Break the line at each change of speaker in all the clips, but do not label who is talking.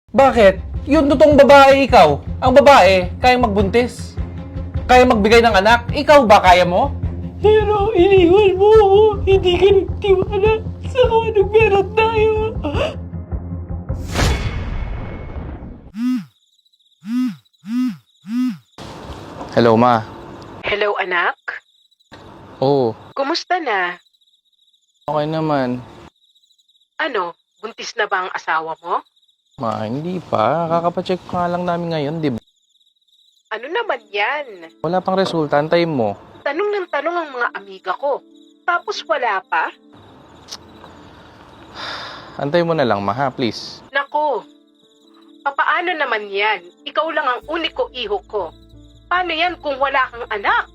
Bakit? Yung totoong babae ikaw. Ang babae, kayang magbuntis. Kaya magbigay ng anak. Ikaw ba kaya mo?
Pero iniwan mo ako. Hindi ka nagtiwala. Saka nagmeron tayo.
Hello, ma.
Hello, anak?
Oo,
Kumusta na?
okay naman.
Ano, buntis na ba ang asawa mo?
Ma, hindi pa. Kakapacheck pa nga lang namin ngayon, di ba?
Ano naman yan?
Wala pang resulta. Antayin mo.
Tanong ng tanong ang mga amiga ko. Tapos wala pa?
Antayin mo na lang, ma, ha? Please.
Nako, papaano naman yan? Ikaw lang ang uniko iho ko. Paano yan kung wala kang anak?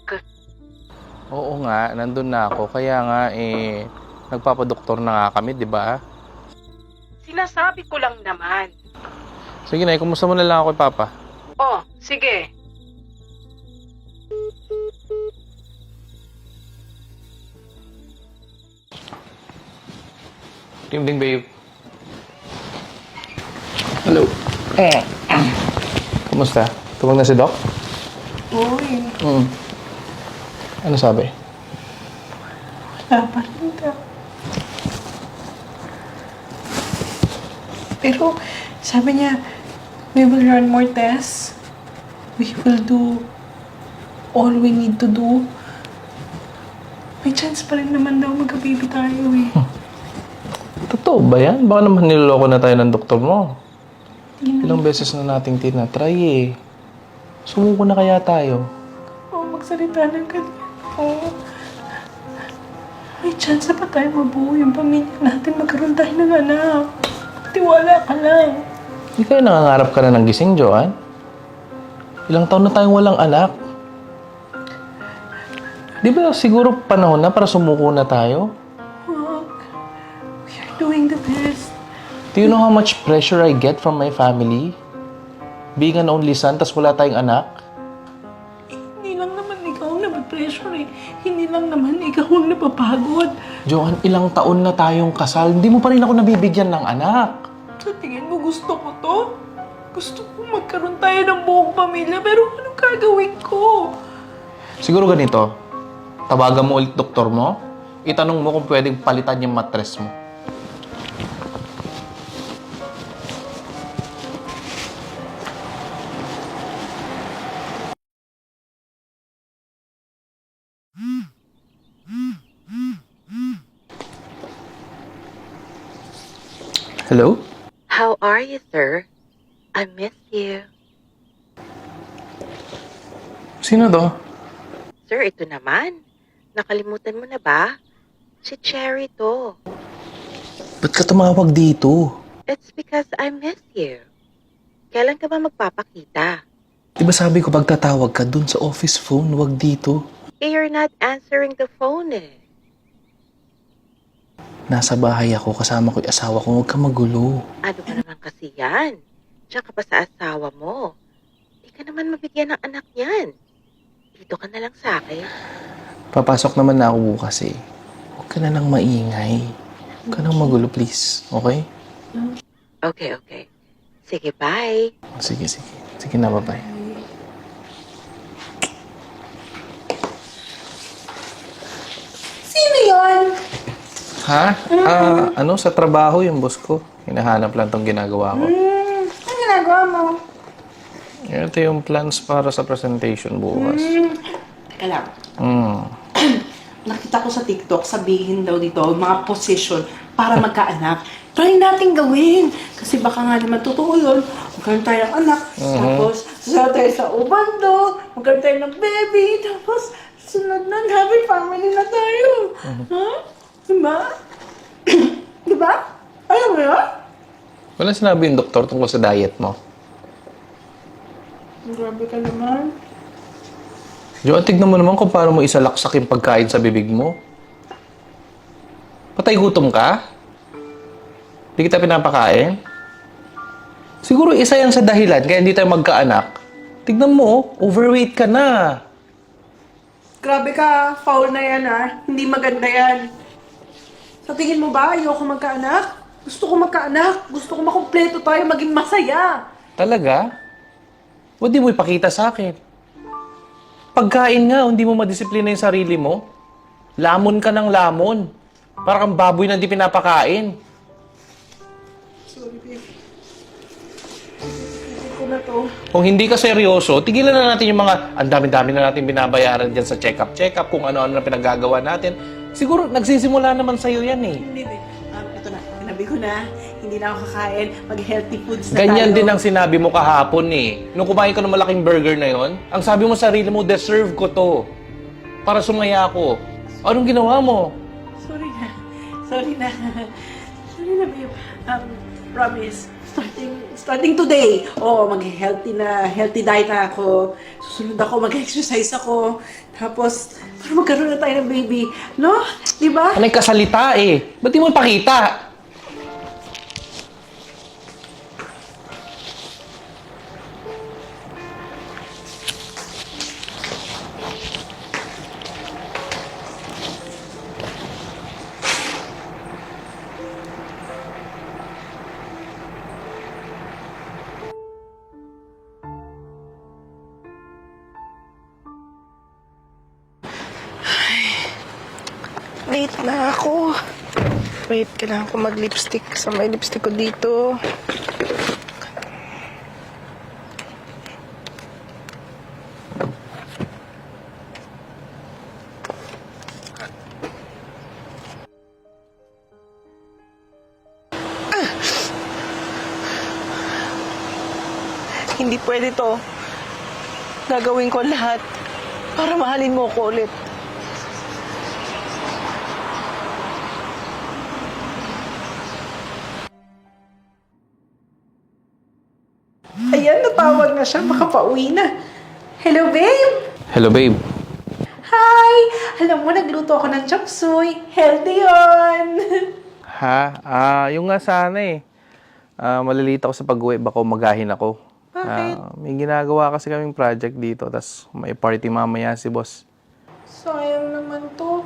Oo nga, nandun na ako. Kaya nga, nagpapadoktor na nga kami, di ba?
Sinasabi ko lang naman.
Sige na, kumusta mo na lang ako kay Papa?
Oh, sige.
Good evening, babe. Hello. Kumusta? Tumag na si Doc?
Uy,
Ano sabi?
wala pa rin daw. Pero sabi niya, we will run more tests. We will do all we need to do. May chance pa rin naman daw magka-baby tayo eh.
Totoo ba yan? Baka naman niloloko na tayo ng doktor mo.
Hindi na.
Ilang beses na nating tinatry eh. Sumuko na kaya tayo?
Magsalita ng ganyan. Oo. May chance pa tayo mabuo yung pamilya natin. Magkaroon tayo ng anak. Tiwala ka lang.
Hindi kayo nangangarap ka na ng gising, Joanne? Ilang taon na tayong walang anak. Di ba siguro panahon na para sumuko na tayo?
Wag. We are doing the best.
Do you know how much pressure I get from my family? Being an only son, tas wala tayong anak?
Hindi lang naman ikaw ang naman-pressure eh. Hindi lang naman ikaw ang napapagod.
Joanne, ilang taon na tayong kasal, hindi mo pa rin ako nabibigyan ng anak.
Sa tingin mo gusto ko to? Gusto ko magkaroon tayo ng buong pamilya pero anong gagawin ko?
Siguro ganito, tawagan mo ulit doktor mo, itanong mo kung pwedeng palitan yung mattress mo. Hello?
How are you, sir? I miss you.
Sino to?
Sir, ito naman. Nakalimutan mo na ba? Si Cherry to.
Ba't ka tumawag dito?
It's because I miss you. Kailan ka ba magpapakita?
Di ba sabi ko pagtatawag ka dun sa office phone, wag dito.
Eh, you're not answering the phone eh.
Nasa bahay ako, kasama ko yung asawa ko, huwag ka magulo.
Ano ba naman kasi yan? Diyan ka pa sa asawa mo. Di ka naman mabigyan ng anak yan. Dito ka na lang sa akin.
Papasok naman na ako bukas eh. Huwag ka na lang maingay. Huwag ka nang magulo, please. Okay?
Okay, okay. Sige, bye.
Sige, sige. Sige na, bye-bye.
Sino yon?
Ha? Ano? Sa trabaho yung boss ko. Hinahanap lang tong ginagawa ko.
Ano ginagawa mo?
Ito yung plans para sa presentation bukas.
Teka lang.
Hmm.
Nakita ko sa TikTok, sabihin daw dito, mga position para magkaanak. Try natin gawin. Kasi baka nga naman totoo yun. Magkaroon tayo ng anak. Tapos, sasama tayo sa ubando. Magkaroon tayo ng baby. Tapos, sunod na, happy family na tayo. Ha? Diba? Diba? Alam mo yun?
Wala sinabi yung doktor tungkol sa diet mo.
Grabe ka naman.
Joan, tignan mo naman kung paano mo isalaksak yung pagkain sa bibig mo. Patay gutom ka? Di kita pinapakain? Siguro isa yan sa dahilan kaya hindi tayo magkaanak. Tignan mo, overweight ka na.
Grabe ka, foul na yan ha. Hindi maganda yan. Sa tingin mo ba, ayoko magkaanak? Gusto ko magkaanak. Gusto ko makumpleto tayo, maging masaya.
Talaga? O di mo ipakita sa akin? Pagkain nga, hindi mo madisiplina yung sarili mo. Lamon ka ng lamon. Para kang baboy na hindi pinapakain.
Sorry, babe. Hindi ko na to.
Kung hindi ka seryoso, tigilan na natin yung mga ang dami-dami na natin binabayaran dyan sa check-up, kung ano-ano na pinagagawa natin. Siguro, nagsisimula naman sa'yo yan eh.
Hindi, babe. Ito na. Tinabi ko na. Hindi na ako kakain. Mag-healthy foods na
Ganyan
tayo.
din ang sinabi mo kahapon eh. Nung kumain ka ng malaking burger na yon, ang sabi mo sa sarili mo, deserve ko to. Para sumaya ako. Anong ginawa mo?
Sorry na. Sorry na. Sorry na, babe. Promise. Starting today, healthy diet na ako. Susunod ako, mag-exercise ako. Tapos, para magkaroon na tayo ng baby. No? Di ba?
Anong kasalita eh? Ba't di mo ipakita?
Late na ako. Wait, kailangan ko mag-lipstick. Sa may lipstick ko dito. Hindi pwede to. Gagawin ko lahat para mahalin mo ko ulit.
Ayan, natawag na siya. Baka pauwi na. Hello, babe!
Hello babe.
Hi! Alam mo, nagluto ako ng chop suey. Healthy yun!
Ha? Yung nga sana eh. Malilito ako sa pag-uwi, baka umagahin ako.
Bakit?
May ginagawa kasi kaming project dito, tas may party mamaya si boss.
Sayang naman to.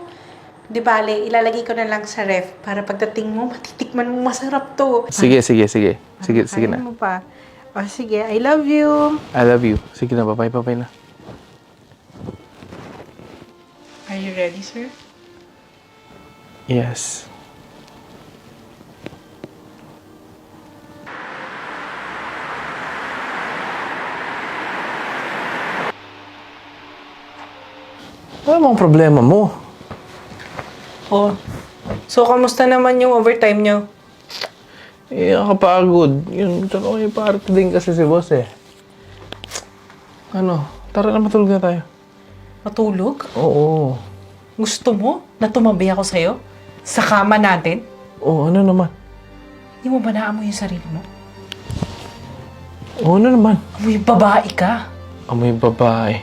Di bale, ilalagay ko na lang sa ref para pagdating mo, matitikman mo masarap to.
Sige
Kaya
na.
mo pa. O sige, I love you.
I love you. Sige na, bye na.
Are you ready, sir?
Yes. Ano ang problema mo?
Oh. So, kamusta naman yung overtime nyo?
Nakapagod. Yun, tsaka may party din kasi si boss eh. Ano, tara na matulog na tayo.
Matulog?
Oo.
Gusto mo na tumabi ako sa'yo? Sa kama natin?
Oo, ano naman?
Hindi mo ba naamoy yung sarili mo?
Oo, ano naman?
Amoy babae ka.
Amoy babae.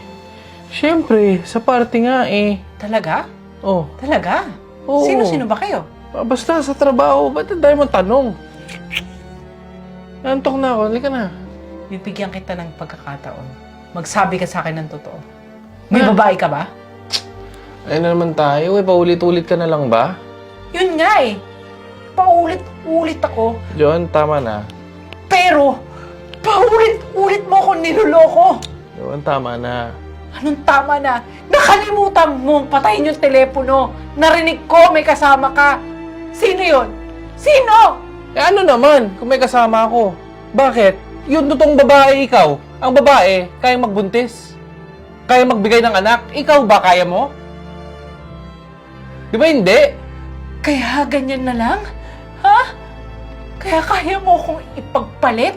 Siyempre, sa party nga eh.
Talaga?
Oh,
Talaga?
Oo.
Sino-sino ba kayo?
basta sa trabaho. Ba't ang dahil mong tanong? Nantok na ako. Halika na.
Bibigyan kita ng pagkakataon. Magsabi ka sa akin ng totoo. May
Na?
babae ka ba?
Ayun na naman tayo. Paulit-ulit ka na lang ba?
Yun nga eh. Paulit-ulit ako.
John, tama na.
Pero, paulit-ulit mo akong niloloko.
John, tama na.
Anong tama na? Nakalimutan mo patayin yung telepono. Narinig ko may kasama ka. Sino yun? Sino?
Ano naman kung may kasama ako? Bakit? Yung totoong babae ikaw. Ang babae, kaya magbuntis. Kaya magbigay ng anak. Ikaw ba kaya mo? Di ba hindi?
Kaya ganyan na lang? Ha? Kaya kaya mo akong ipagpalit?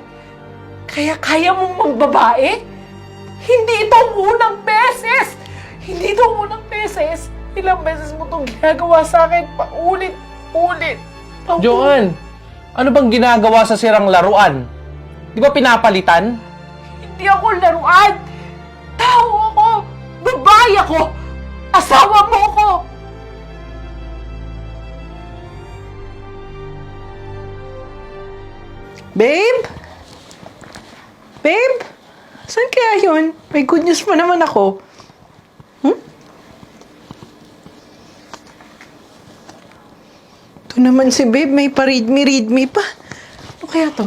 Kaya kaya mong magbabae? Hindi ito ang unang beses! Hindi ito ang unang beses! Ilang beses mo itong ginagawa sa akin paulit-ulit.
Joanne, ano bang ginagawa sa sirang laruan? Di ba pinapalitan?
Hindi ako laruan! Tao ako! Babae ako! Asawa mo ako! Babe? Babe? Saan kaya yun? May good news pa naman ako.
Ito naman si babe, may pa-read me pa. Ano kaya to?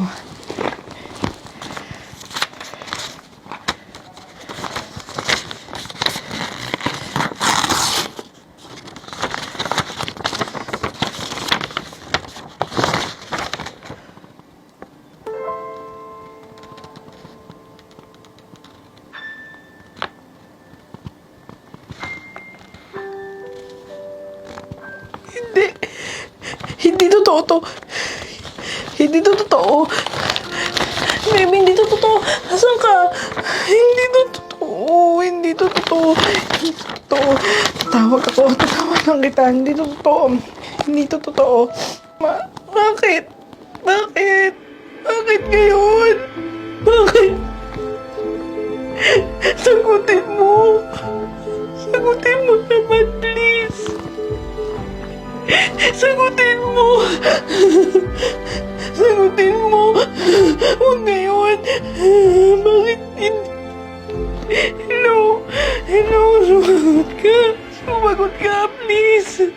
Hindi. Hindi totoo to. Hindi to totoo. Babe, hindi to totoo. Asan ka? Hindi to totoo. Hindi to totoo. Hindi to totoo. Tatawag ako. Tatawagan kita. Hindi to totoo. Hindi to totoo. Bakit? Bakit? Bakit ngayon? Bakit? Sagutin mo. Sagutin mo naman, please. Sagutin mo. Sagutin mo. Huwag ngayon. Bakit hindi? Hello? Hello? Sumagot ka. Sumagot ka, please.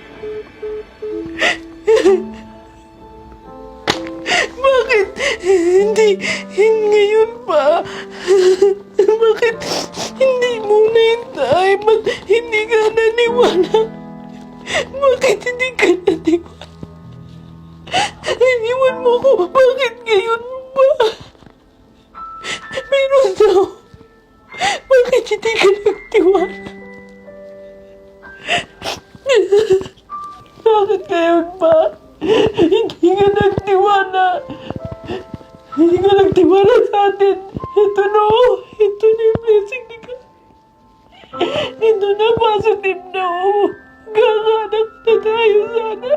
Bakit hindi ngayon pa? Bakit hindi mo nahintay? Ba't hindi ka naniwala? Bakit hindi ka naniwala? Iniwan mo ko. Bakit ngayon ba? Meron daw. Bakit hindi ka nagtiwala? Bakit ngayon ba? Hindi ka nagtiwala. Hindi ka nagtiwala sa atin. Ito na oh. Ito na yung blessing ni God. Ito na positive na oh. Gaganak na tayo sana.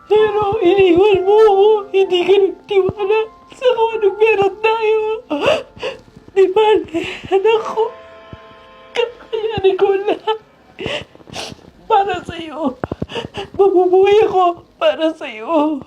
Pero iniwan mo ako. Hindi ka nagtiwala sa kung anong meron tayo. Di ba, anak ko? Kakayanin ko lahat. Para sa'yo. Mabubuhay ako para sa'yo.